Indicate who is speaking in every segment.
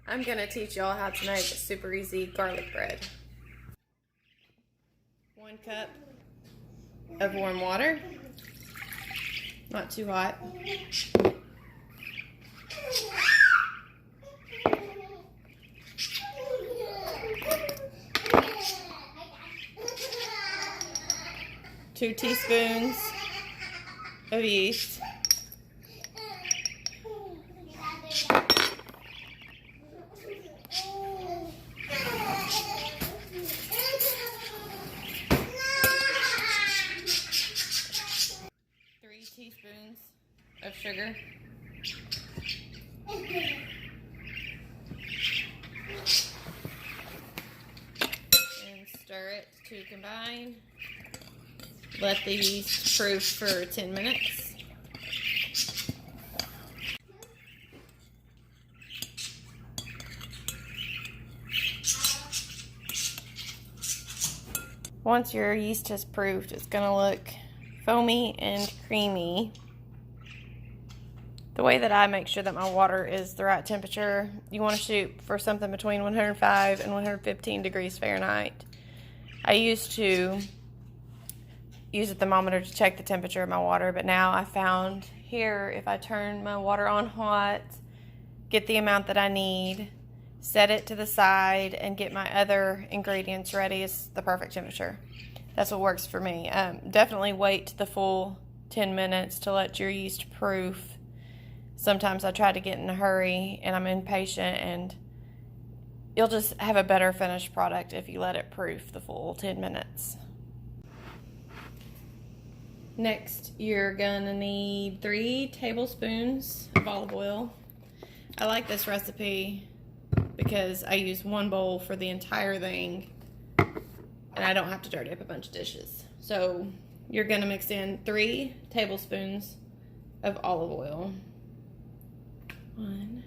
Speaker 1: I'm gonna teach y'all how to make super easy garlic bread. 1 cup of warm water, not too hot. 2 teaspoons of yeast. 3 teaspoons of sugar. And stir it to combine. Let the yeast proof for 10 minutes. Once your yeast has proofed, it's going to look foamy and creamy. The way that I make sure that my water is the right temperature, you want to shoot for something between 105 and 115 degrees Fahrenheit. I used to use a thermometer to check the temperature of my water, but now I found here, if I turn my water on hot, get the amount that I need, set it to the side, and get my other ingredients ready, is the perfect temperature. That's what works for me. Definitely wait the full 10 minutes to let your yeast proof. Sometimes I try to get in a hurry and I'm impatient, and you'll just have a better finished product if you let it proof the full 10 minutes. Next, you're gonna need 3 tablespoons of olive oil. I like this recipe because I use 1 bowl for the entire thing and I don't have to dirty up a bunch of dishes. So you're gonna mix in 3 tablespoons of olive oil. 1,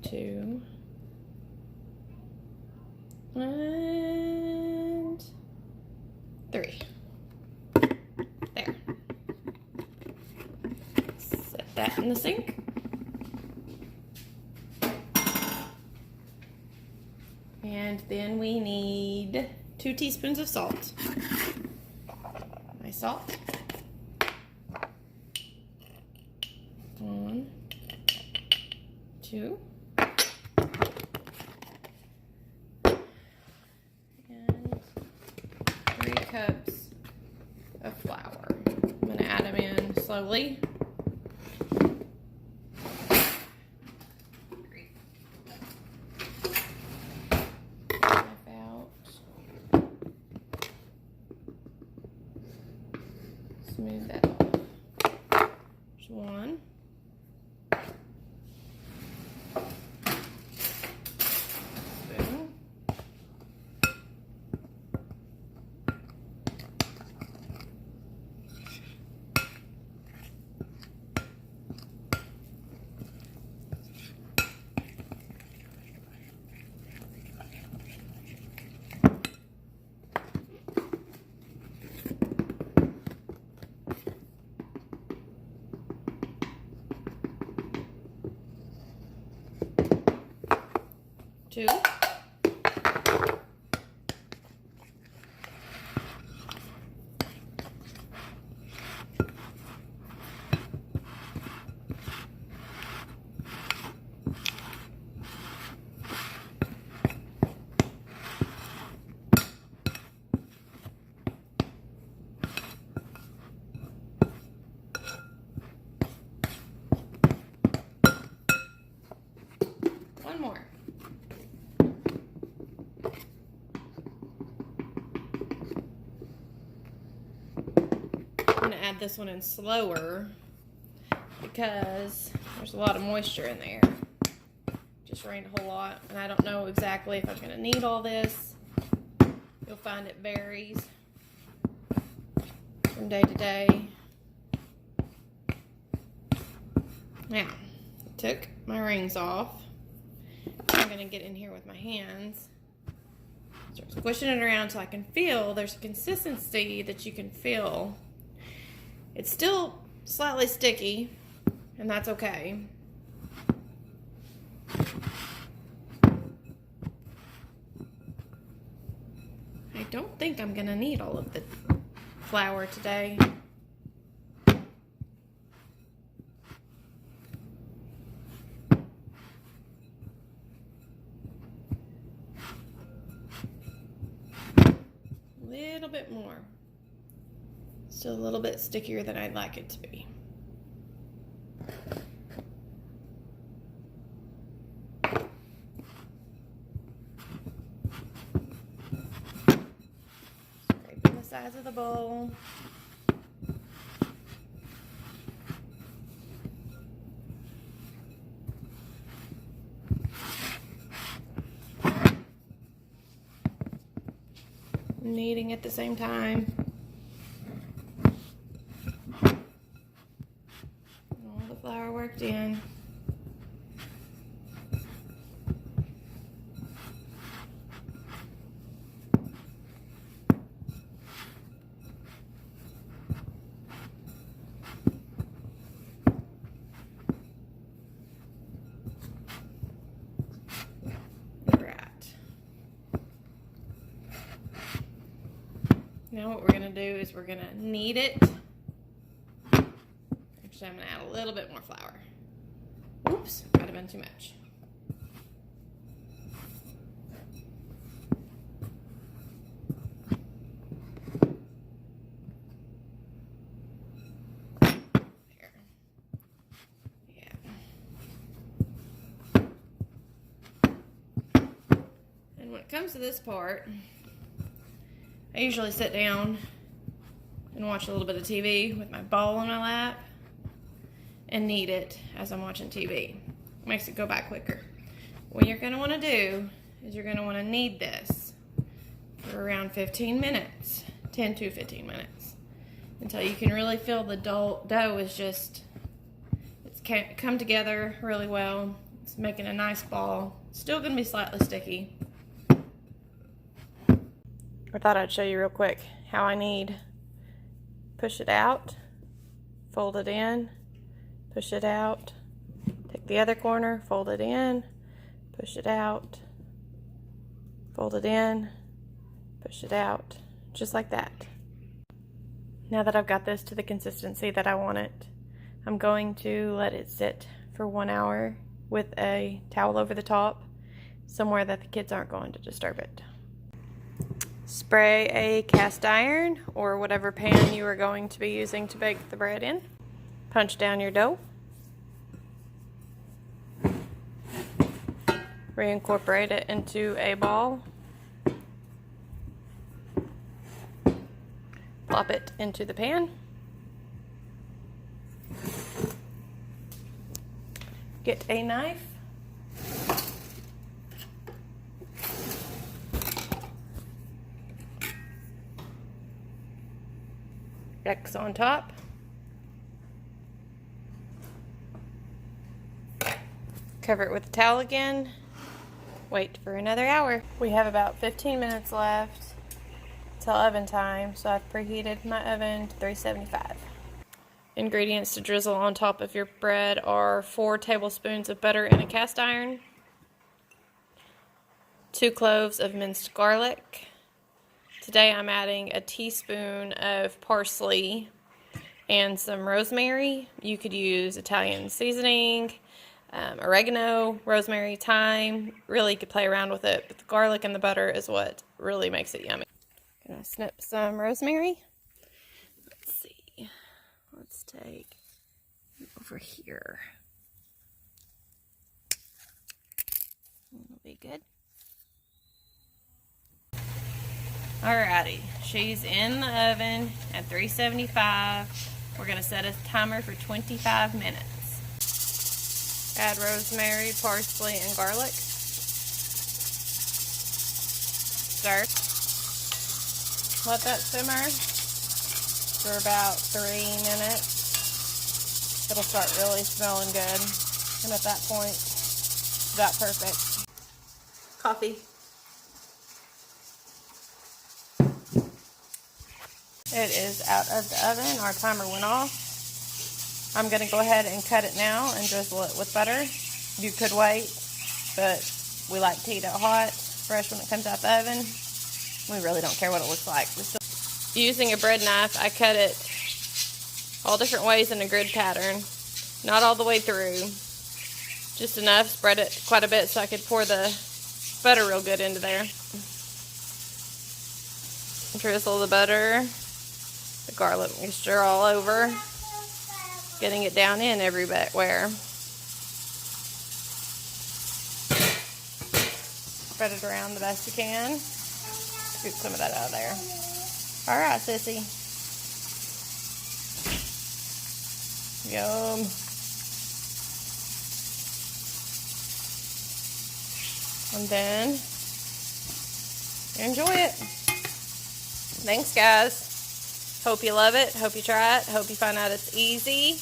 Speaker 1: 2, and 3. There. Set that in the sink. And then we need 2 teaspoons of salt. My salt. 1, 2. And 3 cups of flour. I'm going to add them in slowly. Smooth that off. There's 1. Spoon. 2. One more. I'm going to add this one in slower because there's a lot of moisture in there. Just rained a whole lot, and I don't know exactly if I'm going to need all this. You'll find it varies from day to day. Now, I took my rings off. I'm going to get in here with my hands. Start squishing it around so I can feel there's a consistency that you can feel. It's still slightly sticky, and that's okay. don't think I'm gonna need all of the flour today. A little bit more. Still a little bit stickier than I'd like it to be. Scraping the sides of the bowl. Kneading at the same time. All the flour worked in. Now what we're going to do is we're going to knead it. Actually, I'm going to add a little bit more flour. Oops, might have been too much. There. Yeah. And when it comes to this part, I usually sit down and watch a little bit of TV with my bowl on my lap and knead it as I'm watching TV. Makes it go by quicker. What you're going to want to do is you're going to want to knead this for around 15 minutes, 10 to 15 minutes, until you can really feel the dough is just, it's come together really well. It's making a nice ball. Still going to be slightly sticky. I thought I'd show you real quick how I knead. Push it out, fold it in, push it out, take the other corner, fold it in, push it out, fold it in, push it out, just like that. Now that I've got this to the consistency that I want it, I'm going to let it sit for 1 hour with a towel over the top, somewhere that the kids aren't going to disturb it. Spray a cast iron or whatever pan you are going to be using to bake the bread in. Punch down your dough. Reincorporate it into a ball. Plop it into the pan. Get a knife. X on top. Cover it with a towel again. Wait for another hour. We have about 15 minutes left till oven time, so I've preheated my oven to 375. Ingredients to drizzle on top of your bread are 4 tablespoons of butter in a cast iron, 2 cloves of minced garlic. Today I'm adding a teaspoon of parsley and some rosemary. You could use Italian seasoning, oregano, rosemary, thyme. Really, you could play around with it, but the garlic and the butter is what really makes it yummy. Gonna snip some rosemary. Let's see. Let's take over here. That'll be good. Alrighty, she's in the oven at 375. We're going to set a timer for 25 minutes. Add rosemary, parsley, and garlic. Stir. Let that simmer for about 3 minutes. It'll start really smelling good. And at that point, it's about perfect. Coffee. It is out of the oven. Our timer went off. I'm going to go ahead and cut it now and drizzle it with butter. You could wait, but we like to eat it hot, fresh when it comes out the oven. We really don't care what it looks like. Using a bread knife, I cut it all different ways in a grid pattern. Not all the way through. Just enough, spread it quite a bit so I could pour the butter real good into there. Drizzle the butter, the garlic mixture all over, getting it down in everywhere. Spread it around the best you can. Scoop some of that out of there. All right, sissy. Yum. And then enjoy it. Thanks, guys. Hope you love it. Hope you try it. Hope you find out it's easy.